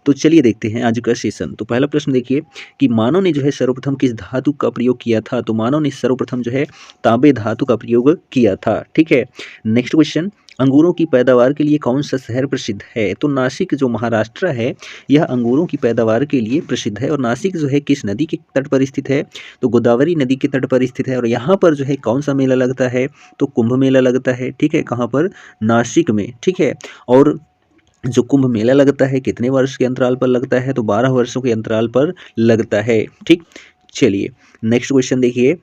तो चलिए देखते हैं आज का सेशन। तो पहला प्रश्न देखिए कि मानव ने जो है सर्वप्रथम किस धातु का प्रयोग किया था। तो मानव ने सर्वप्रथम जो है तांबे धातु का प्रयोग किया था। ठीक है। नेक्स्ट क्वेश्चन, अंगूरों की पैदावार के लिए कौन सा शहर प्रसिद्ध है। तो नासिक जो महाराष्ट्र है यह अंगूरों की पैदावार के लिए प्रसिद्ध है। और नासिक जो है किस नदी के तट पर स्थित है। तो गोदावरी नदी के तट पर स्थित है। और यहाँ पर जो है कौन सा मेला लगता है। तो कुंभ मेला लगता है। ठीक है, कहाँ पर, नासिक में। ठीक है। और जो कुंभ मेला लगता है कितने वर्ष के अंतराल पर लगता है। तो 12 वर्षों के अंतराल पर लगता है। ठीक। चलिए नेक्स्ट क्वेश्चन देखिए,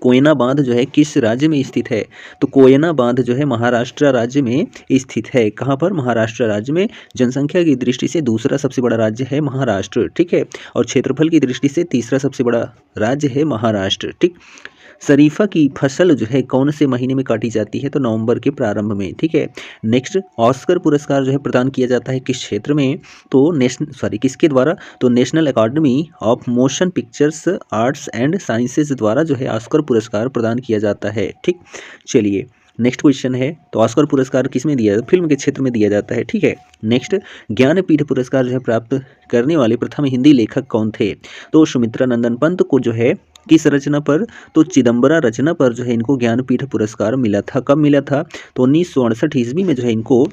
कोयना बांध जो है किस राज्य में स्थित है। तो कोयना बांध जो है महाराष्ट्र राज्य में स्थित है। कहाँ पर, महाराष्ट्र राज्य में। जनसंख्या की दृष्टि से दूसरा सबसे बड़ा राज्य है महाराष्ट्र। ठीक है। और क्षेत्रफल की दृष्टि से तीसरा सबसे बड़ा राज्य है महाराष्ट्र। ठीक। शरीफा की फसल जो है कौन से महीने में काटी जाती है। तो नवंबर के प्रारंभ में। ठीक है। नेक्स्ट, ऑस्कर पुरस्कार जो है प्रदान किया जाता है किस क्षेत्र में। तो किसके द्वारा। तो National Academy of Motion Pictures Arts and Sciences द्वारा जो है ऑस्कर पुरस्कार प्रदान किया जाता है। ठीक। चलिए नेक्स्ट क्वेश्चन है, तो ऑस्कर पुरस्कार किस में दिया जाता है। फिल्म के क्षेत्र में दिया जाता है। ठीक है। नेक्स्ट, ज्ञानपीठ पुरस्कार जो है प्राप्त करने वाले प्रथम हिंदी लेखक कौन थे। तो सुमित्रा नंदन पंत को जो है किस रचना पर। तो चिदम्बरा रचना पर जो है इनको ज्ञानपीठ पुरस्कार मिला था। कब मिला था। तो 1968 ईस्वी में जो है इनको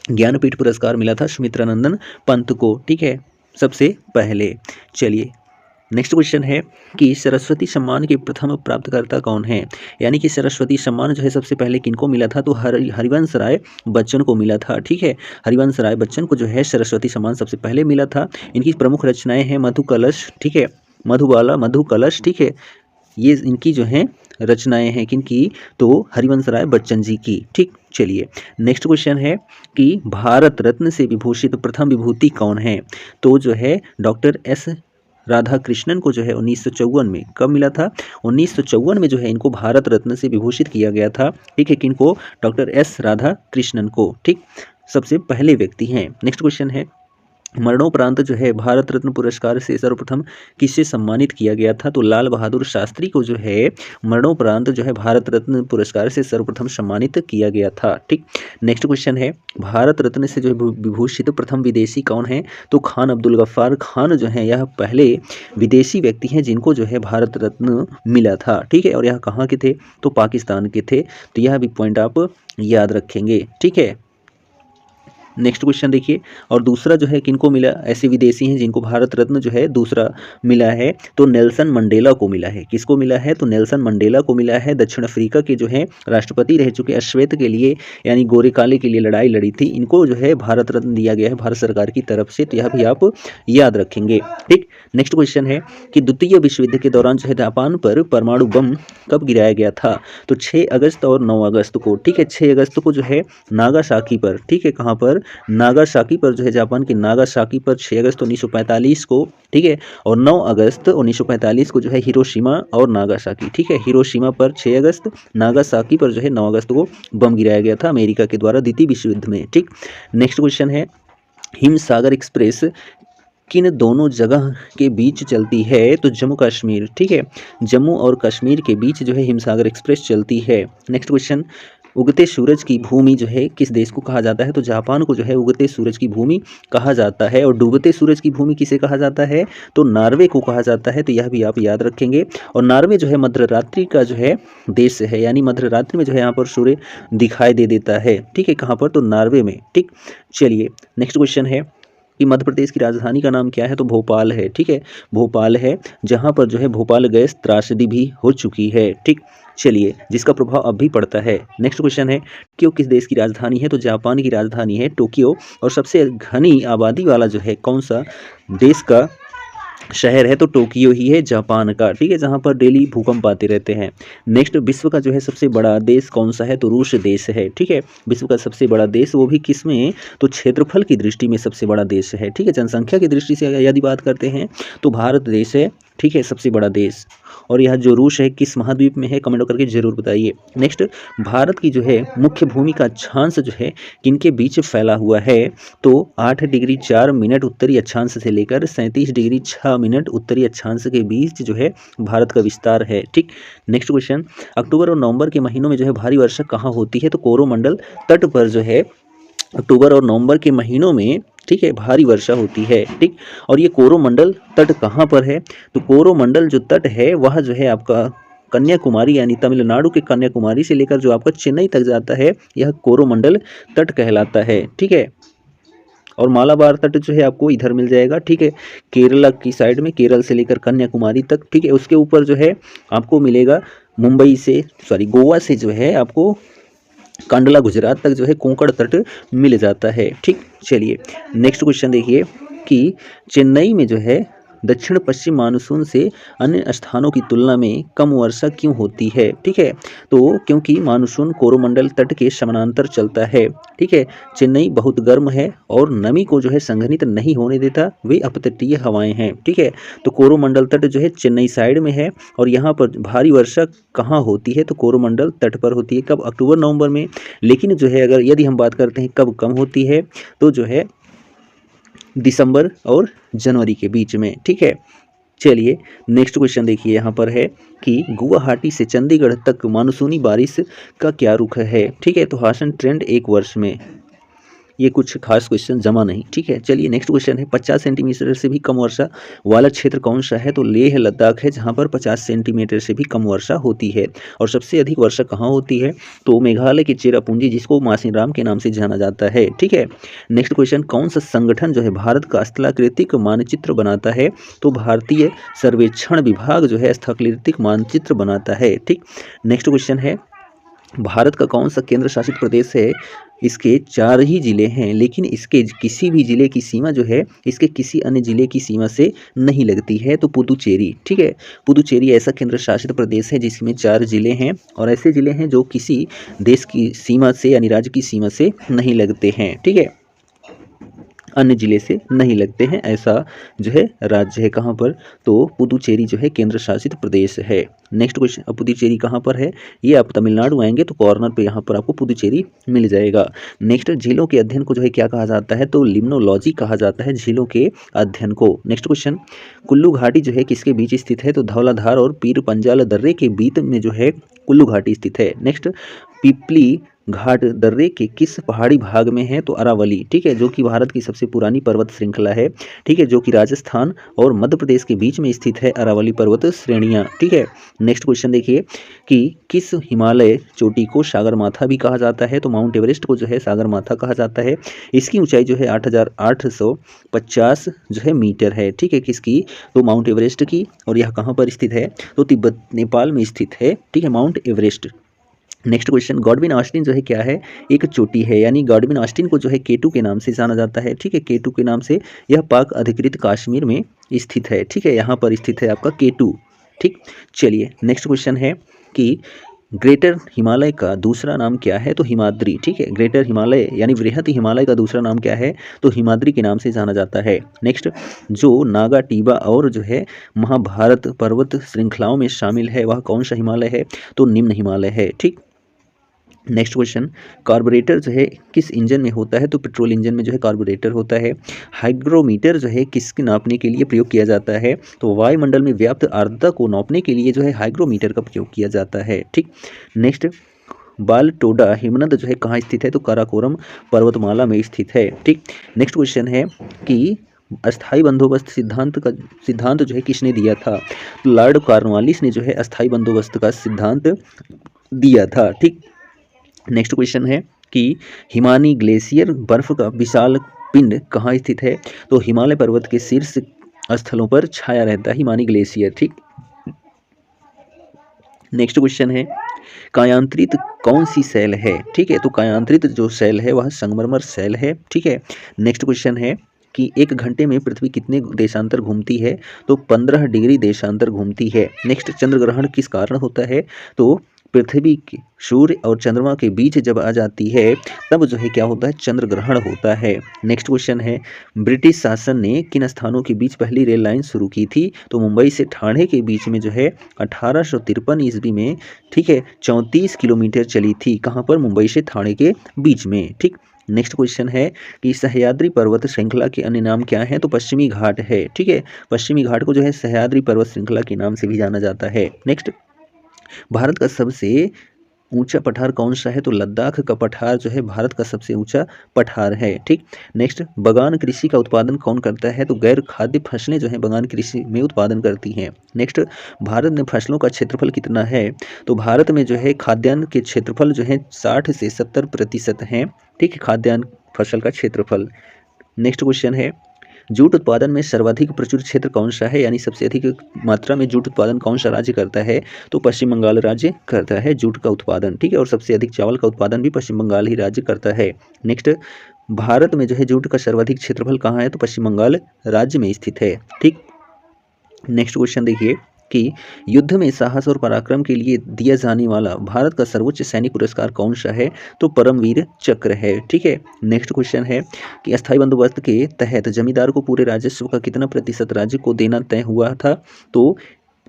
ज्ञानपीठ पुरस्कार मिला था सुमित्रा नंदन पंत को। ठीक है, सबसे पहले। चलिए नेक्स्ट क्वेश्चन है कि सरस्वती सम्मान के प्रथम प्राप्तकर्ता कौन है। यानी कि सरस्वती सम्मान जो है सबसे पहले किनको मिला था। तो हरिवंश राय बच्चन को मिला था। ठीक है। हरिवंश राय बच्चन को जो है सरस्वती सम्मान सबसे पहले मिला था। इनकी प्रमुख रचनाएं हैं मधु कलश। ठीक है, मधुबाला, मधु कलश। ठीक है, ये इनकी जो है रचनाएं हैं किनकी। तो हरिवंश राय बच्चन जी की। ठीक। चलिए नेक्स्ट क्वेश्चन है कि भारत रत्न से विभूषित प्रथम विभूति कौन है। तो जो है डॉक्टर एस राधा कृष्णन को जो है 1954 में। कब मिला था। 1954 में जो है इनको भारत रत्न से विभूषित किया गया था। ठीक है, किनको, डॉक्टर एस राधा कृष्णन को। ठीक, सबसे पहले व्यक्ति हैं। नेक्स्ट क्वेश्चन है, मरणोपरांत जो है भारत रत्न पुरस्कार से सर्वप्रथम किससे सम्मानित किया गया था। तो लाल बहादुर शास्त्री को जो है मरणोपरांत जो है भारत रत्न पुरस्कार से सर्वप्रथम सम्मानित किया गया था। ठीक। नेक्स्ट क्वेश्चन है, भारत रत्न से जो है विभूषित प्रथम विदेशी कौन है। तो खान अब्दुल गफ्फार खान जो है यह पहले विदेशी व्यक्ति हैं जिनको जो है भारत रत्न मिला था। ठीक है। और यह कहाँ के थे। तो पाकिस्तान के थे। तो यह भी पॉइंट आप याद रखेंगे। ठीक है। नेक्स्ट क्वेश्चन देखिए, और दूसरा जो है किनको मिला, ऐसे विदेशी हैं जिनको भारत रत्न जो है दूसरा मिला है। तो नेल्सन मंडेला को मिला है। किसको मिला है। तो नेल्सन मंडेला को मिला है। दक्षिण अफ्रीका के जो है राष्ट्रपति रह चुके, अश्वेत के लिए यानी गोरे काले के लिए लड़ाई लड़ी थी, इनको जो है भारत रत्न दिया गया है भारत सरकार की तरफ से। तो यह भी आप याद रखेंगे। ठीक। नेक्स्ट क्वेश्चन है कि द्वितीय विश्व युद्ध के दौरान जो है जापान पर परमाणु बम कब गिराया गया था। तो 6 अगस्त और 9 अगस्त को। ठीक है, 6 अगस्त को जो है नागासाकी पर। ठीक है, कहाँ पर, नागासाकी पर जो है जापान के नागासाकी पर 6 अगस्त 1945 को। ठीक है। और 9 अगस्त 1945 को जो है हिरोशिमा और नागासाकी। ठीक है, हिरोशिमा पर 6 अगस्त, नागासाकी पर जो है 9 अगस्त को बम गिराया गया था अमेरिका के द्वारा द्वितीय विश्व युद्ध में। ठीक। नेक्स्ट क्वेश्चन है, हिमसागर एक्सप्रेस किन दोनों जगह के बीच चलती है। तो जम्मू कश्मीर। ठीक है, जम्मू और कश्मीर के बीच जो है हिमसागर एक्सप्रेस चलती है। नेक्स्ट क्वेश्चन, उगते सूरज की भूमि जो है किस देश को कहा जाता है। तो जापान को जो है उगते सूरज की भूमि कहा जाता है। और डूबते सूरज की भूमि किसे कहा जाता है। तो नॉर्वे को कहा जाता है। तो यह भी आप याद रखेंगे। और नॉर्वे जो है मध्यरात्रि का जो है देश है, यानी मध्यरात्रि में जो है यहाँ पर सूर्य दिखाई दे देता है। ठीक है, कहाँ पर, तो नॉर्वे में। ठीक। चलिए नेक्स्ट क्वेश्चन है कि मध्य प्रदेश की राजधानी का नाम क्या है। तो भोपाल है। ठीक है, भोपाल है, जहाँ पर जो है भोपाल गैस त्रासदी भी हो चुकी है। ठीक। चलिए, जिसका प्रभाव अब भी पड़ता है। नेक्स्ट क्वेश्चन है, टोक्यो किस देश की राजधानी है। तो जापान की राजधानी है टोक्यो। और सबसे घनी आबादी वाला जो है कौन सा देश का शहर है। तो टोक्यो ही है, जापान का। ठीक है, जहाँ पर डेली भूकंप आते रहते हैं। नेक्स्ट, विश्व का जो है सबसे बड़ा देश कौन सा है। तो रूस देश है। ठीक है, विश्व का सबसे बड़ा देश, वो भी किस में। तो क्षेत्रफल की दृष्टि में सबसे बड़ा देश है। ठीक है, जनसंख्या की दृष्टि से यदि बात करते हैं तो भारत देश है। ठीक है, सबसे बड़ा देश। और यह जो रूस है किस महाद्वीप में है, कमेंट करके जरूर बताइए। नेक्स्ट, भारत की जो है मुख्य भूमि का अक्षांश जो है किनके बीच फैला हुआ है। तो 8 डिग्री 4 मिनट उत्तरी अक्षांश से लेकर 37 डिग्री 6 मिनट उत्तरी अक्षांश के बीच जो है भारत का विस्तार है। ठीक। नेक्स्ट क्वेश्चन, अक्टूबर और नवंबर के महीनों में जो है भारी वर्षा कहाँ होती है। तो कोरोमंडल तट पर जो है अक्टूबर और नवंबर के महीनों में ठीक है, भारी वर्षा होती है। ठीक, और ये कोरोमंडल तट कहाँ पर है? तो कोरोमंडल जो तट है वह जो है आपका कन्याकुमारी यानी तमिलनाडु के कन्याकुमारी से लेकर जो आपका चेन्नई तक जाता है, यह कोरोमंडल तट कहलाता है। ठीक है, और मालाबार तट जो है आपको इधर मिल जाएगा। ठीक है, केरला की साइड में, केरल से लेकर कन्याकुमारी तक। ठीक है, उसके ऊपर जो है आपको मिलेगा मुंबई से, सॉरी गोवा से जो है आपको कांडला गुजरात तक जो है कोंकण तट मिल जाता है। ठीक, चलिए नेक्स्ट क्वेश्चन देखिए कि चेन्नई में जो है दक्षिण पश्चिम मानसून से अन्य स्थानों की तुलना में कम वर्षा क्यों होती है? ठीक है, तो क्योंकि मानसून कोरोमंडल तट के समानांतर चलता है। ठीक है, चेन्नई बहुत गर्म है और नमी को जो है संघनित नहीं होने देता, वे अपतटीय हवाएं हैं। ठीक है, तो कोरोमंडल तट जो है चेन्नई साइड में है और यहाँ पर भारी वर्षा कहाँ होती है? तो कोरोमंडल तट पर होती है। कब? अक्टूबर नवंबर में। लेकिन जो है अगर यदि हम बात करते हैं कब कम होती है, तो जो है दिसंबर और जनवरी के बीच में। ठीक है, चलिए नेक्स्ट क्वेश्चन देखिए, यहाँ पर है कि गुवाहाटी से चंडीगढ़ तक मानसूनी बारिश का क्या रुख है? ठीक है, तो हासन ट्रेंड एक वर्ष में, ये कुछ खास क्वेश्चन जमा नहीं। ठीक है, चलिए नेक्स्ट क्वेश्चन है 50 सेंटीमीटर से भी कम वर्षा वाला क्षेत्र कौन सा है? तो लेह लद्दाख है, जहाँ पर 50 सेंटीमीटर से भी कम वर्षा होती है। और सबसे अधिक वर्षा कहाँ होती है? तो मेघालय के चेरापूंजी, जिसको मासिनराम के नाम से जाना जाता है। ठीक है, नेक्स्ट क्वेश्चन, कौन सा संगठन जो है भारत का स्थलाकृतिक मानचित्र बनाता है? तो भारतीय सर्वेक्षण विभाग जो है स्थलाकृतिक मानचित्र बनाता है। ठीक, नेक्स्ट क्वेश्चन है, भारत का कौन सा केंद्र शासित प्रदेश है? इसके 4 ही जिले हैं, लेकिन इसके किसी भी जिले की सीमा जो है इसके किसी अन्य जिले की सीमा से नहीं लगती है। तो पुदुचेरी। ठीक है, पुदुचेरी ऐसा केंद्र शासित प्रदेश है जिसमें 4 जिले हैं और ऐसे जिले हैं जो किसी देश की सीमा से यानी राज्य की सीमा से नहीं लगते हैं। ठीक है, अन्य जिले से नहीं लगते हैं, ऐसा जो है राज्य है। कहाँ पर? तो पुदुचेरी जो है केंद्र शासित प्रदेश है। नेक्स्ट क्वेश्चन, पुदुचेरी कहाँ पर है? ये आप तमिलनाडु आएंगे तो कॉर्नर पे यहाँ पर आपको पुदुचेरी मिल जाएगा। नेक्स्ट, झीलों के अध्ययन को जो है क्या कहा जाता है? तो लिम्नोलॉजी कहा जाता है झीलों के अध्ययन को। नेक्स्ट क्वेश्चन, कुल्लू घाटी जो है किसके बीच स्थित है? तो धौलाधार और पीर पंजाल दर्रे के बीच में जो है कुल्लू घाटी स्थित है। नेक्स्ट, पिपली घाट दर्रे के किस पहाड़ी भाग में है? तो अरावली। ठीक है, जो कि भारत की सबसे पुरानी पर्वत श्रृंखला है। ठीक है, जो कि राजस्थान और मध्य प्रदेश के बीच में स्थित है अरावली पर्वत श्रेणियां। ठीक है, नेक्स्ट क्वेश्चन देखिए कि किस हिमालय चोटी को सागरमाथा भी कहा जाता है? तो माउंट एवरेस्ट को जो है सागरमाथा कहा जाता है। इसकी ऊंचाई जो है 8,850 जो है मीटर है। ठीक है, किसकी? तो माउंट एवरेस्ट की। और यह कहाँ पर स्थित है? तो तिब्बत नेपाल में स्थित है। ठीक है, mount Everest. Next question, Godwin Austen जो है क्या है? एक चोटी है, यानी गॉडविन ऑस्टिन को जो है केटू के नाम से जाना जाता है। ठीक है, केटू के नाम से। यह पाक अधिकृत कश्मीर में स्थित है। ठीक है, यहाँ पर स्थित है आपका केटू। ठीक, चलिए नेक्स्ट क्वेश्चन है कि ग्रेटर हिमालय का दूसरा नाम क्या है? तो हिमाद्री। ठीक है, ग्रेटर हिमालय यानी वृहत हिमालय का दूसरा नाम क्या है? तो हिमाद्री के नाम से जाना जाता है। नेक्स्ट, जो नागा टीबा और जो है महाभारत पर्वत श्रृंखलाओं में शामिल है वह कौन सा हिमालय है? तो निम्न हिमालय है। ठीक, नेक्स्ट क्वेश्चन, कार्बोरेटर जो है किस इंजन में होता है? तो पेट्रोल इंजन में जो है कार्बोरेटर होता है। हाइग्रोमीटर जो है किसके नापने के लिए प्रयोग किया जाता है? तो वायुमंडल में व्याप्त आर्द्रता को नापने के लिए जो है हाइग्रोमीटर का प्रयोग किया जाता है। ठीक, नेक्स्ट, बालटोडा हिमनद जो है कहाँ स्थित है? तो काराकोरम पर्वतमाला में स्थित है। ठीक, नेक्स्ट क्वेश्चन है कि अस्थाई बंदोबस्त सिद्धांत जो है किसने दिया था? लॉर्ड कॉर्नवालिस ने जो है अस्थाई बंदोबस्त का सिद्धांत दिया था। ठीक, नेक्स्ट क्वेश्चन है कि हिमानी ग्लेशियर बर्फ का विशाल पिंड कहाँ स्थित है? तो हिमालय पर्वत के शीर्ष स्थलों पर छाया रहता है हिमानी ग्लेशियर। ठीक, नेक्स्ट क्वेश्चन है कायांतरित कौन सी सेल है? ठीक है, तो कायांतरित जो सेल है वह संगमरमर सेल है। ठीक है, नेक्स्ट क्वेश्चन है कि 1 घंटे में पृथ्वी कितने देशांतर घूमती है? तो 15 डिग्री देशांतर घूमती है। नेक्स्ट, चंद्र ग्रहण किस कारण होता है? तो पृथ्वी सूर्य और चंद्रमा के बीच जब आ जाती है तब जो है क्या होता है? चंद्र ग्रहण होता है। नेक्स्ट क्वेश्चन है ब्रिटिश शासन ने किन स्थानों के बीच पहली रेल लाइन शुरू की थी? तो मुंबई से ठाणे के बीच में जो है 1853 ईस्वी में, ठीक है, 34 किलोमीटर चली थी। कहाँ पर? मुंबई से ठाणे के बीच में। ठीक, नेक्स्ट क्वेश्चन है कि सह्याद्री पर्वत श्रृंखला के अन्य नाम क्या है? तो पश्चिमी घाट है। ठीक है, पश्चिमी घाट को जो है सह्याद्री पर्वत श्रृंखला के नाम से भी जाना जाता है। नेक्स्ट, भारत का सबसे ऊंचा पठार कौन सा है? तो लद्दाख का पठार जो है भारत का सबसे ऊंचा पठार है। ठीक, नेक्स्ट, बगान कृषि का उत्पादन कौन करता है? तो गैर खाद्य फसलें जो है बगान कृषि में उत्पादन करती हैं। नेक्स्ट, भारत में फसलों का क्षेत्रफल कितना है? तो भारत में जो है खाद्यान्न के क्षेत्रफल जो है 60 से 70% हैं। ठीक है, खाद्यान्न फसल का क्षेत्रफल। नेक्स्ट क्वेश्चन है, जूट उत्पादन में सर्वाधिक प्रचुर क्षेत्र कौन सा है, यानी सबसे अधिक मात्रा में जूट उत्पादन कौन सा राज्य करता है? तो पश्चिम बंगाल राज्य करता है जूट का उत्पादन। ठीक है, और सबसे अधिक चावल का उत्पादन भी पश्चिम बंगाल ही राज्य करता है। नेक्स्ट, भारत में जो है जूट का सर्वाधिक क्षेत्रफल कहाँ है? तो पश्चिम बंगाल राज्य में स्थित है। ठीक, नेक्स्ट क्वेश्चन देखिए कि युद्ध में साहस और पराक्रम के लिए दिया जाने वाला भारत का सर्वोच्च सैनिक पुरस्कार कौन सा है? तो परमवीर चक्र है। ठीक है, नेक्स्ट क्वेश्चन है कि अस्थायी बंदोबस्त के तहत जमींदार को पूरे राजस्व का कितना प्रतिशत राज्य को देना तय हुआ था? तो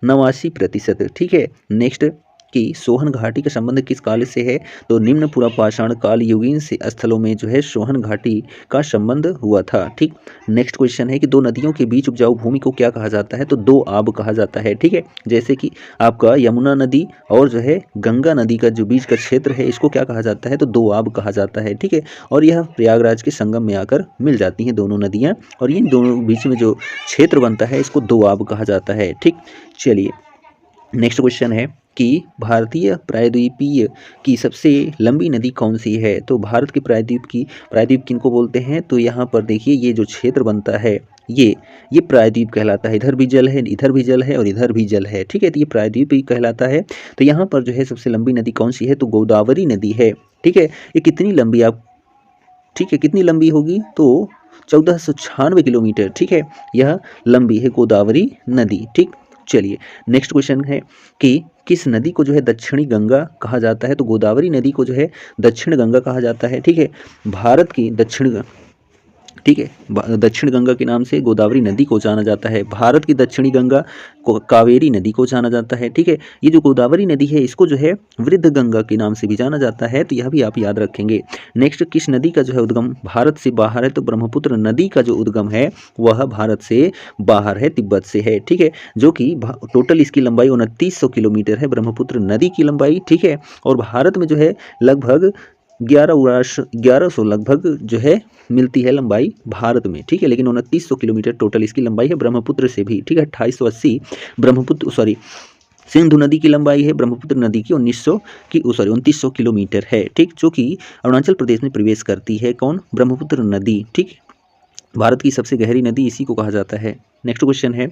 89%। ठीक है, नेक्स्ट कि सोहन घाटी का संबंध किस काल से है? तो निम्न पूरा पाषाण काल युगीन से स्थलों में जो है सोहन घाटी का संबंध हुआ था। ठीक, नेक्स्ट क्वेश्चन है कि दो नदियों के बीच उपजाऊ भूमि को क्या कहा जाता है? तो दो आब कहा जाता है। ठीक है, जैसे कि आपका यमुना नदी और जो है गंगा नदी का जो बीच का क्षेत्र है इसको क्या कहा जाता है? तो दो आब कहा जाता है। ठीक है, और यह प्रयागराज के संगम में आकर मिल जाती हैं दोनों नदियाँ, और इन दोनों बीच में जो क्षेत्र बनता है इसको दो आब कहा जाता है। ठीक, चलिए नेक्स्ट क्वेश्चन है कि भारतीय प्रायद्वीपीय की सबसे लंबी नदी कौन सी है? तो भारत के प्रायद्वीप किनको बोलते हैं? तो यहाँ पर देखिए ये जो क्षेत्र बनता है ये प्रायद्वीप कहलाता है। इधर भी जल है, इधर भी जल है और इधर भी जल है। ठीक है, तो ये प्रायद्वीप ही कहलाता है। तो यहाँ पर जो है सबसे लंबी नदी कौन सी है? तो गोदावरी नदी है। ठीक है, ये कितनी लंबी ठीक है, कितनी लंबी होगी? तो 1496 किलोमीटर। ठीक है, यह लंबी है गोदावरी नदी। ठीक, चलिए नेक्स्ट क्वेश्चन है कि किस नदी को जो है दक्षिणी गंगा कहा जाता है? तो गोदावरी नदी को जो है दक्षिण गंगा कहा जाता है। ठीक है, भारत की दक्षिण गंगा के नाम से गोदावरी नदी को जाना जाता है। भारत की दक्षिणी गंगा को कावेरी नदी को जाना जाता है। ठीक है, ये जो गोदावरी नदी है इसको जो है वृद्ध गंगा के नाम से भी जाना जाता है, तो यह भी आप याद रखेंगे। नेक्स्ट, किस नदी का जो है उद्गम भारत से बाहर है? तो ब्रह्मपुत्र नदी का जो उद्गम है वह भारत से बाहर है, तिब्बत से है। ठीक है, जो कि टोटल इसकी लंबाई 2900 किलोमीटर है ब्रह्मपुत्र नदी की लंबाई। ठीक है, और भारत में जो है लगभग 1100 लगभग जो है मिलती है लंबाई भारत में। ठीक है, लेकिन 2900 किलोमीटर टोटल इसकी लंबाई है ब्रह्मपुत्र से भी। ठीक है, 2880 सिंधु नदी की लंबाई है ब्रह्मपुत्र नदी की 2900 किलोमीटर है। ठीक, जो कि अरुणाचल प्रदेश में प्रवेश करती है। कौन? ब्रह्मपुत्र नदी। ठीक, भारत की सबसे गहरी नदी इसी को कहा जाता है। नेक्स्ट क्वेश्चन है,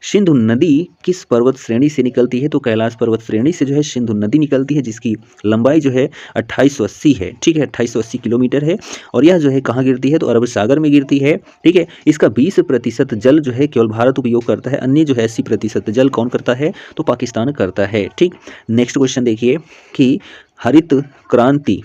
सिंधु नदी किस पर्वत श्रेणी से निकलती है? तो कैलाश पर्वत श्रेणी से जो है सिंधु नदी निकलती है, जिसकी लंबाई जो है 2880 है। ठीक है, 2880 किलोमीटर है, और यह जो है कहाँ गिरती है? तो अरब सागर में गिरती है। ठीक है, इसका 20% जल जो है केवल भारत उपयोग करता है, अन्य जो है 80% जल कौन करता है? तो पाकिस्तान करता है। ठीक, नेक्स्ट क्वेश्चन देखिए कि हरित क्रांति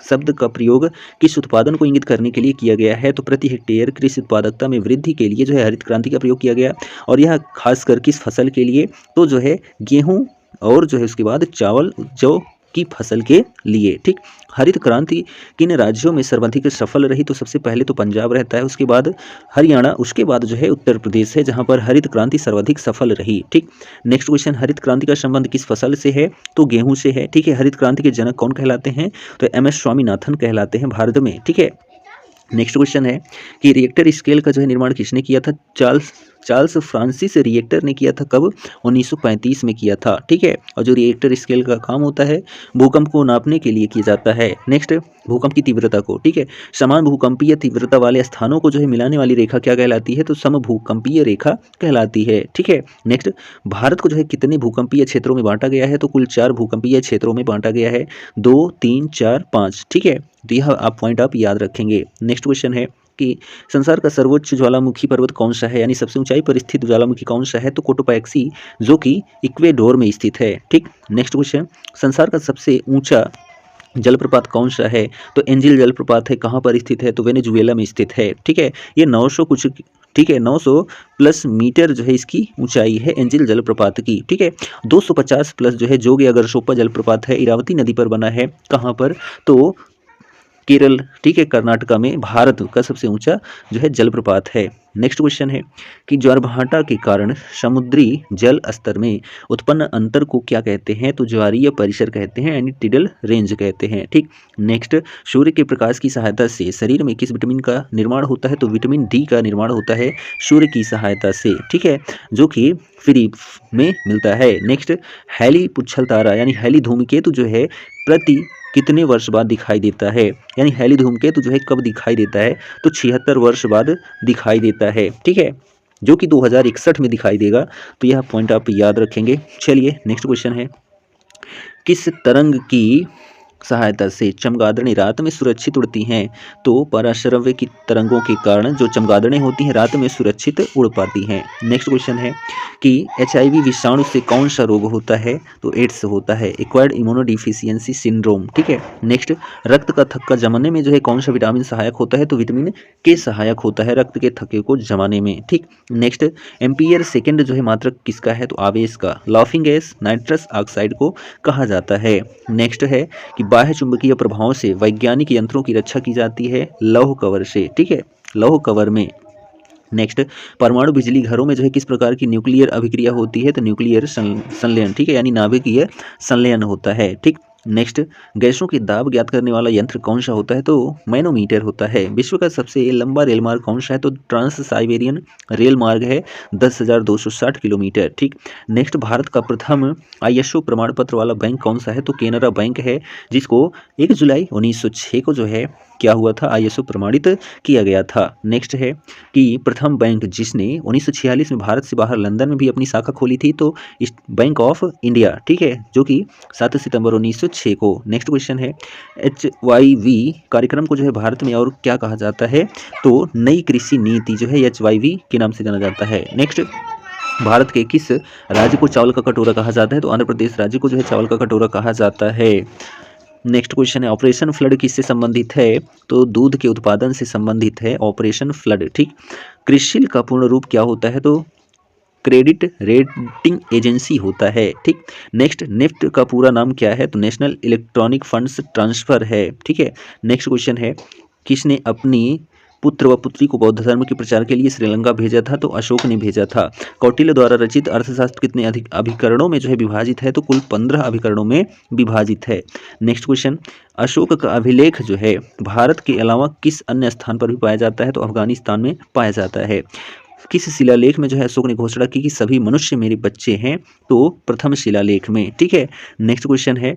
शब्द का प्रयोग किस उत्पादन को इंगित करने के लिए किया गया है? तो प्रति हेक्टेयर कृषि उत्पादकता में वृद्धि के लिए जो है हरित क्रांति का प्रयोग किया गया, और यह खासकर किस फसल के लिए? तो जो है गेहूं और जो है उसके बाद चावल जौ की फसल के लिए। ठीक, हरित क्रांति किन राज्यों में सर्वाधिक सफल रही? तो सबसे पहले तो पंजाब रहता है, उसके बाद हरियाणा, उसके बाद जो है उत्तर प्रदेश है, जहां पर हरित क्रांति सर्वाधिक सफल रही। ठीक, नेक्स्ट क्वेश्चन, हरित क्रांति का संबंध किस फसल से है? तो गेहूं से है। ठीक है, हरित क्रांति के जनक कौन कहलाते हैं? तो MS स्वामीनाथन कहलाते हैं भारत में। ठीक है, नेक्स्ट क्वेश्चन है कि रिएक्टर स्केल का जो है निर्माण किसने किया था? चार्ल्स फ्रांसिस रिएक्टर ने किया था। कब? 1935 में किया था। ठीक है, और जो रिएक्टर स्केल का काम होता है भूकंप को नापने के लिए किया जाता है। नेक्स्ट, भूकंप की तीव्रता को। ठीक है, समान भूकंपीय तीव्रता वाले स्थानों को जो है मिलाने वाली रेखा क्या कहलाती है? तो समभूकंपीय रेखा कहलाती है। ठीक है, नेक्स्ट, भारत को जो है कितने भूकंपीय क्षेत्रों में बांटा गया है? तो कुल 4 भूकंपीय क्षेत्रों में बांटा गया है, 2, 3, 4, 5। ठीक है, तो यह पॉइंट आप याद रखेंगे। नेक्स्ट क्वेश्चन है कि संसार का सर्वोच्च ज्वालामुखी पर्वत कौन सा है, यानी सबसे ऊंचाई पर स्थित ज्वालामुखी कौन सा है? तो कोटोपैक्सी, जो कि इक्वेडोर में स्थित है। ठीक, नेक्स्ट क्वेश्चन, संसार का सबसे ऊंचा जलप्रपात कौन सा है? तो एंजिल जलप्रपात है। कहाँ पर स्थित है? तो वेनेजुएला में स्थित है। ठीक है, ये 900 कुछ, ठीक है, 900 प्लस मीटर जो है इसकी ऊंचाई है एंजिल जलप्रपात की। ठीक है, 250 प्लस जो है जोगी अगरसोपा जलप्रपात है, इरावती नदी पर बना है। कहाँ पर? तो केरल, ठीक है, कर्नाटका में भारत का सबसे ऊंचा जो है जलप्रपात है। नेक्स्ट क्वेश्चन है कि ज्वारभाटा के कारण समुद्री जल स्तर में उत्पन्न अंतर को क्या कहते हैं? तो ज्वारीय परिसर कहते हैं, यानी टिडल रेंज कहते हैं। ठीक। नेक्स्ट, सूर्य के प्रकाश की सहायता से शरीर में किस विटामिन का निर्माण होता है? तो विटामिन डी का निर्माण होता है सूर्य की सहायता से, ठीक है, जो कि फ्री में मिलता है। नेक्स्ट, हैली पुच्छल तारा यानी हैली धूमकेतु जो है प्रति कितने वर्ष बाद दिखाई देता है? यानी हैली धूमकेतु जो है कब दिखाई देता है? तो 76 वर्ष बाद दिखाई देता है, ठीक है, जो कि 2061 में दिखाई देगा। तो यह पॉइंट आप याद रखेंगे। चलिए नेक्स्ट क्वेश्चन है, किस तरंग की सहायता से चमगादड़ें रात में सुरक्षित उड़ती हैं? तो पराश्रव्य की तरंगों के कारण जो चमगादड़ें होती हैं रात में सुरक्षित उड़ पाती हैं। नेक्स्ट क्वेश्चन है कि HIV विषाणु से कौन सा रोग होता है? तो एड्स होता है, एक्वायर्ड इम्यूनोडिफिशियंसी सिंड्रोम, ठीक है। नेक्स्ट, रक्त का थक्का जमाने में जो है कौन सा विटामिन सहायक होता है? तो विटामिन के सहायक होता है रक्त के थक्के को जमाने में, ठीक। नेक्स्ट, एम्पियर सेकेंड जो है मात्रक किसका है? तो आवेश का। लाफिंग गैस नाइट्रस ऑक्साइड को कहा जाता है। नेक्स्ट है कि बाह्य चुंबकीय प्रभावों से वैज्ञानिक यंत्रों की रक्षा की जाती है लौह कवर से, ठीक है, लौह कवर में। नेक्स्ट, परमाणु बिजली घरों में जो है किस प्रकार की न्यूक्लियर अभिक्रिया होती है? तो न्यूक्लियर संलयन, ठीक है, यानी नाभिकीय संलयन होता है, ठीक। नेक्स्ट, गैसों की दाब ज्ञात करने वाला यंत्र कौन सा होता है? तो मैनोमीटर होता है। विश्व का सबसे लंबा रेल मार्ग कौन सा है? तो ट्रांस साइबेरियन रेल मार्ग है, 10,260 किलोमीटर, ठीक। नेक्स्ट, भारत का प्रथम ISO प्रमाण पत्र वाला बैंक कौन सा है? तो केनरा बैंक है, जिसको 1 जुलाई 1906 को जो है क्या हुआ था? ISO प्रमाणित किया गया था। नेक्स्ट है कि प्रथम बैंक जिसने 1946 में भारत से बाहर लंदन में भी अपनी शाखा खोली थी, तो बैंक ऑफ इंडिया, ठीक है, जो कि 7 सितंबर 1906 को। नेक्स्ट क्वेश्चन है, HYV कार्यक्रम को जो है भारत में और क्या कहा जाता है? तो नई कृषि नीति जो है HYV के नाम से जाना जाता है। नेक्स्ट, भारत के किस राज्य को चावल का कटोरा कहा जाता है? तो आंध्र प्रदेश राज्य को जो है चावल का कटोरा कहा जाता है। नेक्स्ट क्वेश्चन है, ऑपरेशन फ्लड किससे संबंधित है? तो दूध के उत्पादन से संबंधित है ऑपरेशन फ्लड, ठीक। क्रिसिल का पूर्ण रूप क्या होता है? तो क्रेडिट रेटिंग एजेंसी होता है, ठीक। नेक्स्ट, नेफ्ट का पूरा नाम क्या है? तो नेशनल इलेक्ट्रॉनिक फंड्स ट्रांसफर है, ठीक है। नेक्स्ट क्वेश्चन है, किसने अपनी पुत्र व पुत्री को बौद्ध धर्म के प्रचार के लिए श्रीलंका भेजा था? तो अशोक ने भेजा था। कौटिल्य द्वारा रचित अर्थशास्त्र कितने अधिक अभिकरणों में जो है विभाजित है? तो कुल 15 अभिकरणों में विभाजित है। नेक्स्ट क्वेश्चन, अशोक का अभिलेख जो है भारत के अलावा किस अन्य स्थान पर भी पाया जाता है? तो अफगानिस्तान में पाया जाता है। किस शिलालेख में जो है अशोक ने घोषणा की कि सभी मनुष्य मेरे बच्चे हैं? तो प्रथम शिलालेख में, ठीक है। नेक्स्ट क्वेश्चन है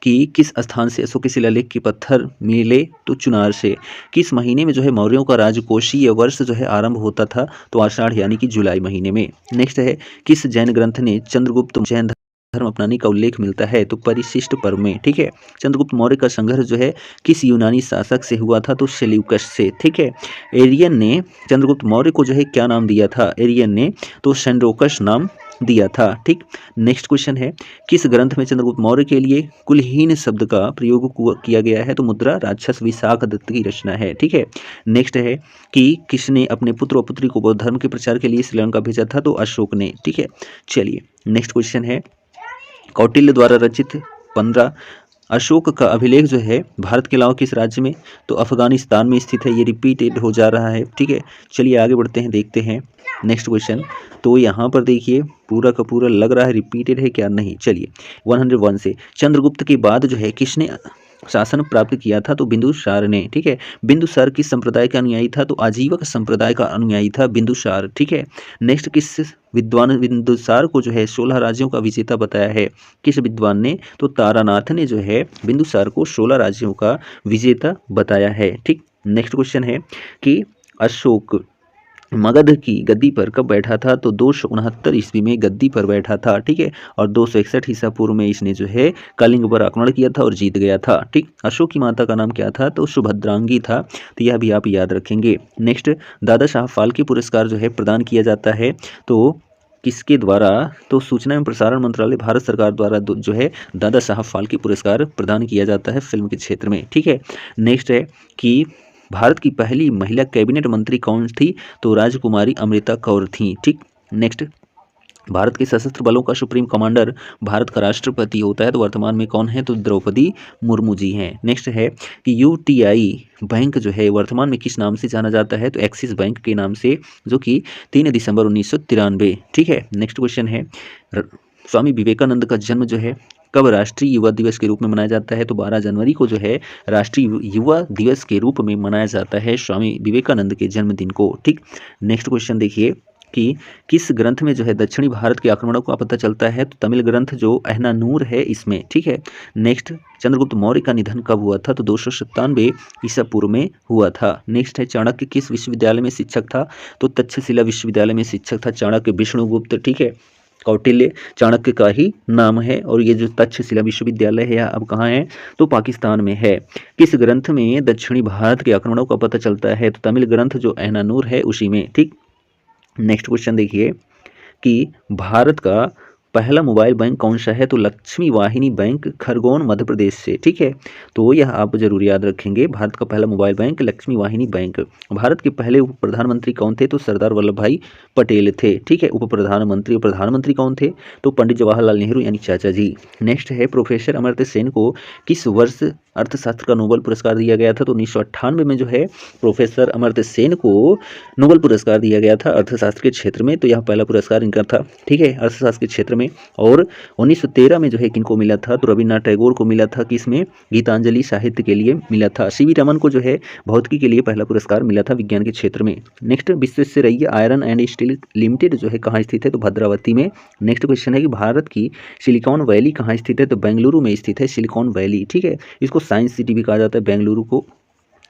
कि किस स्थान से अशोक के शिलालेख के पत्थर मिले? तो चुनार से। किस महीने में जो है मौर्यों का राजकोषीय वर्ष जो है आरंभ होता था? तो आषाढ़ यानी कि जुलाई महीने में। नेक्स्ट है, किस जैन ग्रंथ ने चंद्रगुप्त जैन धर्म अपनाने का उल्लेख मिलता है? तो परिशिष्ट पर्व में, ठीक है। चंद्रगुप्त मौर्य का संघर्ष जो है किस यूनानी शासक से हुआ था? तो सेल्यूकस से, ठीक है। एरियन ने चंद्रगुप्त मौर्य को जो है क्या नाम दिया था? एरियन ने तो सेंड्रोकस नाम दिया था, ठीक। नेक्स्ट क्वेश्चन है, किस ग्रंथ में चंद्रगुप्त मौर्य के लिए कुलहीन शब्द का प्रयोग किया गया है? तो मुद्रा राक्षस विशाख दत्त की रचना है, ठीक है। नेक्स्ट है कि किसने अपने पुत्र और पुत्री को बौद्ध धर्म के प्रचार के लिए श्रीलंका भेजा था? तो अशोक ने, ठीक है। चलिए नेक्स्ट क्वेश्चन है, कौटिल्य द्वारा रचित 15 अशोक का अभिलेख जो है भारत के अलावा किस राज्य में? तो अफगानिस्तान में स्थित है। ये रिपीटेड हो जा रहा है, ठीक है। चलिए आगे बढ़ते हैं, देखते हैं नेक्स्ट क्वेश्चन। तो यहाँ पर देखिए पूरा का पूरा लग रहा है रिपीटेड है क्या? नहीं। चलिए 101 से, चंद्रगुप्त के बाद जो है किसने शासन प्राप्त किया था? तो बिंदुसार ने, ठीक है। बिंदुसार किस संप्रदाय का अनुयायी था? तो आजीवक संप्रदाय का अनुयायी था बिंदुसार, ठीक है। नेक्स्ट, किस विद्वान बिंदुसार को जो है 16 राज्यों का विजेता बताया है? किस विद्वान ने? तो तारानाथ ने जो है बिंदुसार को 16 राज्यों का विजेता बताया है, ठीक। नेक्स्ट क्वेश्चन है कि अशोक मगध की गद्दी पर कब बैठा था? तो 269 ईस्वी में गद्दी पर बैठा था, ठीक है। और 261 ईसा पूर्व में इसने जो है कलिंग पर आक्रमण किया था और जीत गया था, ठीक। अशोक की माता का नाम क्या था? तो सुभद्रांगी था। तो यह भी आप याद रखेंगे। नेक्स्ट, दादा साहब फाल्के पुरस्कार जो है प्रदान किया जाता है तो किसके द्वारा? तो सूचना एवं प्रसारण मंत्रालय भारत सरकार द्वारा जो है दादा साहब फाल्के पुरस्कार प्रदान किया जाता है फिल्म के क्षेत्र में, ठीक है। नेक्स्ट है कि भारत की पहली महिला कैबिनेट मंत्री कौन थी? तो राजकुमारी अमृता कौर थी, ठीक। नेक्स्ट, भारत के सशस्त्र बलों का सुप्रीम कमांडर भारत का राष्ट्रपति होता है, तो वर्तमान में कौन है, तो द्रौपदी मुर्मू जी हैं। नेक्स्ट है कि यूटीआई बैंक जो है वर्तमान में किस नाम से जाना जाता है, तो एक्सिस बैंक के नाम से, जो कि 3 दिसंबर 1993। ठीक है। नेक्स्ट क्वेश्चन है स्वामी विवेकानंद का जन्म जो है कब राष्ट्रीय युवा दिवस के रूप में मनाया जाता है, तो 12 जनवरी को जो है राष्ट्रीय युवा दिवस के रूप में मनाया जाता है स्वामी विवेकानंद के जन्मदिन को। ठीक। नेक्स्ट क्वेश्चन देखिए कि किस ग्रंथ में जो है दक्षिणी भारत के आक्रमणों का पता चलता है, तो तमिल ग्रंथ जो अहनानूर है इसमें। ठीक है। नेक्स्ट चंद्रगुप्त मौर्य का निधन कब हुआ था, तो 297 ईसा पूर्व में हुआ था। नेक्स्ट है चाणक्य किस विश्वविद्यालय में शिक्षक था, तो तक्षशिला विश्वविद्यालय में शिक्षक था चाणक्य विष्णुगुप्त। ठीक है। कौटिल्य चाणक्य का ही नाम है, और ये जो तक्षशिला विश्वविद्यालय है अब कहाँ है, तो पाकिस्तान में है। किस ग्रंथ में दक्षिणी भारत के आक्रमणों का पता चलता है, तो तमिल ग्रंथ जो अहनानूर है उसी में। ठीक। नेक्स्ट क्वेश्चन देखिए कि भारत का पहला मोबाइल बैंक कौन सा है, तो लक्ष्मी वाहिनी बैंक खरगोन मध्य प्रदेश से। ठीक है। तो यह आप जरूर याद रखेंगे, भारत का पहला मोबाइल बैंक लक्ष्मी वाहिनी बैंक। भारत के पहले उप प्रधानमंत्री कौन थे, तो सरदार वल्लभ भाई पटेल थे। ठीक है। उप प्रधानमंत्री, प्रधानमंत्री कौन थे, तो पंडित जवाहरलाल नेहरू यानी चाचा जी। नेक्स्ट है प्रोफेसर अमर्त्य सेन को किस वर्ष अर्थशास्त्र का नोबेल पुरस्कार दिया गया था, तो 1998 में जो है प्रोफेसर अमर्त्य सेन को नोबेल पुरस्कार दिया गया था अर्थशास्त्र के क्षेत्र में। तो यह पहला पुरस्कार इनका था। ठीक है। अर्थशास्त्र के क्षेत्र में। और 1913 में जो है किनको मिला था, तो रविन्द्रनाथ टैगोर को मिला था, किसमें, गीतांजलि साहित्य के लिए मिला था। सीवी रमन को जो है भौतिकी के लिए पहला पुरस्कार मिला था विज्ञान के क्षेत्र में। Next Visvesvaraya iron and steel limited जो है कहाँ स्थित है, तो भद्रावती में। नेक्स्ट क्वेश्चन है कि भारत की सिलिकॉन वैली कहाँ स्थित है, तो बेंगलुरु में स्थित है सिलिकॉन वैली। ठीक है। इसको साइंस सिटी भी कहा जाता है बेंगलुरु को।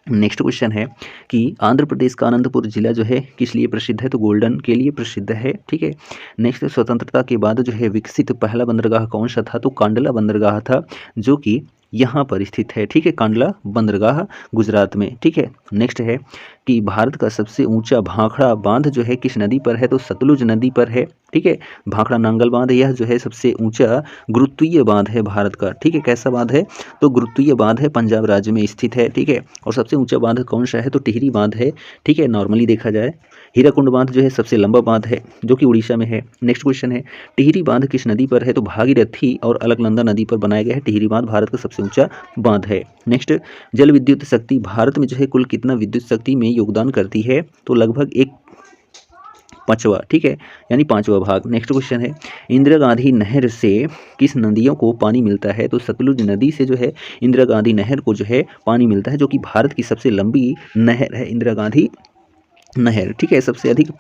नेक्स्ट क्वेश्चन है कि आंध्र प्रदेश का अनंतपुर जिला जो है किस लिए प्रसिद्ध है, तो गोल्डन के लिए प्रसिद्ध है। ठीक है। नेक्स्ट स्वतंत्रता के बाद जो है विकसित पहला बंदरगाह कौन सा था, तो कांडला बंदरगाह था, जो कि यहाँ पर स्थित है। ठीक है। कांडला बंदरगाह गुजरात में। ठीक है। नेक्स्ट है कि भारत का सबसे ऊंचा भाखड़ा बांध जो है किस नदी पर है, तो सतलुज नदी पर है। ठीक है। भाखड़ा नांगल बांध यह जो है सबसे ऊंचा गुरुत्वीय बांध है भारत का। ठीक है। कैसा बांध है, तो गुरुत्वीय बांध है, पंजाब राज्य में स्थित है। ठीक है। और सबसे ऊंचा बांध कौन सा है, तो टिहरी बांध है। ठीक है। नॉर्मली देखा जाए हीराकुंड बांध जो है सबसे लंबा बांध है, जो कि उड़ीसा में है। नेक्स्ट क्वेश्चन है टिहरी बांध किस नदी पर है, तो भागीरथी और अलकनंदा नदी पर बनाया गया है। टिहरी बांध भारत का सबसे ऊंचा बांध है। नेक्स्ट जल विद्युत शक्ति भारत में जो है कुल कितना विद्युत शक्ति में योगदान करती है, तो लगभग 1/5। ठीक है। यानी 5वां भाग। नेक्स्ट क्वेश्चन है इंदिरा गांधी नहर से किस नदियों को पानी मिलता है, तो सतलुज नदी से जो है इंदिरा गांधी नहर को जो है पानी मिलता है, जो कि भारत की सबसे लंबी नहर है इंदिरा गांधी नहर। ठीक है। सबसे अधिक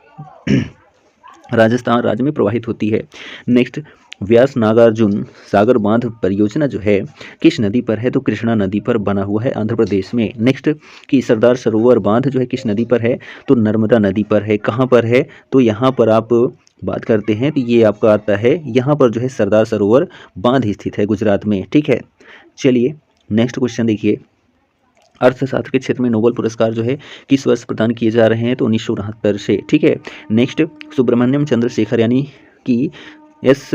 राजस्थान राज्य में प्रवाहित होती है। नेक्स्ट व्यास नागार्जुन सागर बांध परियोजना जो है किस नदी पर है, तो कृष्णा नदी पर बना हुआ है आंध्र प्रदेश में। नेक्स्ट कि सरदार सरोवर बांध जो है किस नदी पर है, तो नर्मदा नदी पर है। कहाँ पर है, तो यहाँ पर आप बात करते हैं तो ये आपका आता है, यहाँ पर जो है सरदार सरोवर बांध स्थित है गुजरात में। ठीक है। चलिए नेक्स्ट क्वेश्चन देखिए अर्थशास्त्र के क्षेत्र में नोबेल पुरस्कार जो है किस वर्ष प्रदान किए जा रहे हैं, तो 1969 से। ठीक है। नेक्स्ट सुब्रमण्यम चंद्रशेखर यानी कि एस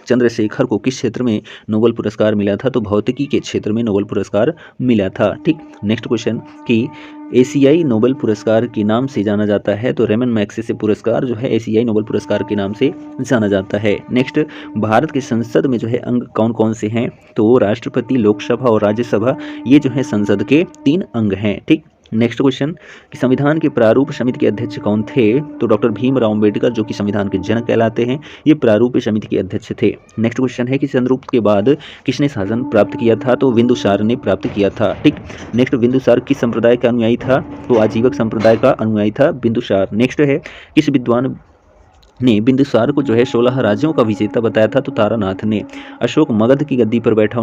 चंद्रशेखर को किस क्षेत्र में नोबेल पुरस्कार मिला था, तो भौतिकी के क्षेत्र में नोबेल पुरस्कार मिला था। ठीक। नेक्स्ट क्वेश्चन कि एशियाई नोबेल पुरस्कार के नाम से जाना जाता है, तो रेमन मैग्सेसे पुरस्कार जो है एशियाई नोबेल पुरस्कार के नाम से जाना जाता है। नेक्स्ट भारत के संसद में जो है अंग कौन कौन से हैं, तो राष्ट्रपति, लोकसभा और राज्यसभा, ये जो है संसद के 3 अंग हैं। ठीक। नेक्स्ट क्वेश्चन कि संविधान के प्रारूप समिति के अध्यक्ष कौन थे, तो डॉक्टर भीमराव अम्बेडकर, जो कि संविधान के जनक कहलाते हैं, ये प्रारूप समिति के अध्यक्ष थे। नेक्स्ट क्वेश्चन है कि चंद्रगुप्त के बाद किसने शासन प्राप्त किया था, तो बिंदुसार ने प्राप्त किया था। ठीक। नेक्स्ट बिंदुसार किस संप्रदाय का अनुयायी था, तो आजीवक संप्रदाय का अनुयायी था बिंदुसार। नेक्स्ट है किस विद्वान ने बिंदुसार को जो है 16 राज्यों का विजेता बताया था, तो तारानाथ ने। अशोक मगध की गद्दी पर बैठा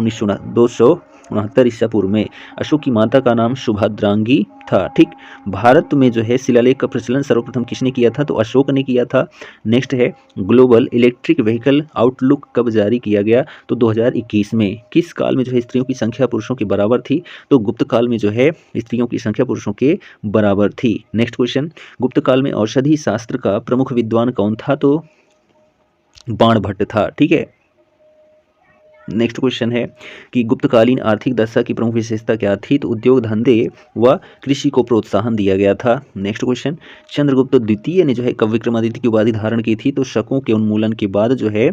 269 ईसा पूर्व में। अशोक की माता का नाम सुभद्रांगी था। ठीक। भारत में जो है शिलालेख का प्रचलन सर्वप्रथम किसने किया था, तो अशोक ने किया था। नेक्स्ट है ग्लोबल इलेक्ट्रिक व्हीकल आउटलुक कब जारी किया गया, तो 2021 में। किस काल में जो है स्त्रियों की संख्या पुरुषों के बराबर थी, तो गुप्त काल में जो है स्त्रियों की संख्या पुरुषों के बराबर थी। नेक्स्ट क्वेश्चन गुप्त काल में औषधि शास्त्र का प्रमुख विद्वान कौन था, तो बाणभट्ट था। ठीक है। नेक्स्ट क्वेश्चन है कि गुप्तकालीन आर्थिक दशा की प्रमुख विशेषता क्या थी? तो उद्योग धंधे व कृषि को प्रोत्साहन दिया गया था। नेक्स्ट क्वेश्चन, चंद्रगुप्त द्वितीय ने जो है कब विक्रमादित्य की उपाधि धारण की थी? तो शकों के उन्मूलन के बाद जो है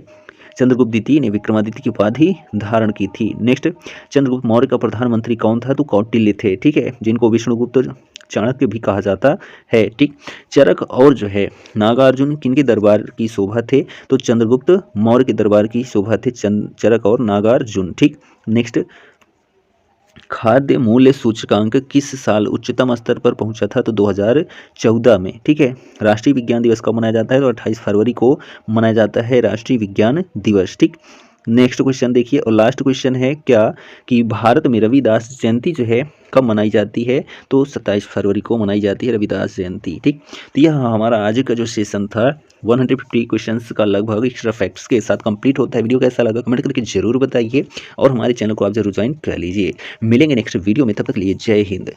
चंद्रगुप्त द्वितीय ने विक्रमादित्य की उपाधि धारण की थी। नेक्स्ट, चंद्रगुप्त मौर्य का प्रधानमंत्री कौन था? तो कौटिल्य थे, ठीक है, जिनको विष्णुगुप्त चाणक्य भी कहा जाता है। ठीक, चरक और जो है नागार्जुन किनके दरबार की शोभा थे? तो चंद्रगुप्त मौर्य के दरबार की शोभा थे चरक और नागार्जुन। ठीक, नेक्स्ट, खाद्य मूल्य सूचकांक किस साल उच्चतम स्तर पर पहुंचा था? तो 2014 में। ठीक है, राष्ट्रीय विज्ञान दिवस कब मनाया जाता है? तो 28 फरवरी को मनाया जाता है राष्ट्रीय विज्ञान दिवस। ठीक, नेक्स्ट क्वेश्चन देखिए और लास्ट क्वेश्चन है क्या कि भारत में रविदास जयंती जो है कब मनाई जाती है? तो 27 फरवरी को मनाई जाती है रविदास जयंती। ठीक, तो यह हमारा आज का जो सेशन था 150 क्वेश्चंस का लगभग एक्स्ट्रा फैक्ट्स के साथ कंप्लीट होता है। वीडियो कैसा लगा कमेंट करके जरूर बताइए और हमारे चैनल को आप जरूर ज्वाइन कर लीजिए। मिलेंगे नेक्स्ट वीडियो में, तब तक के लिए जय हिंद।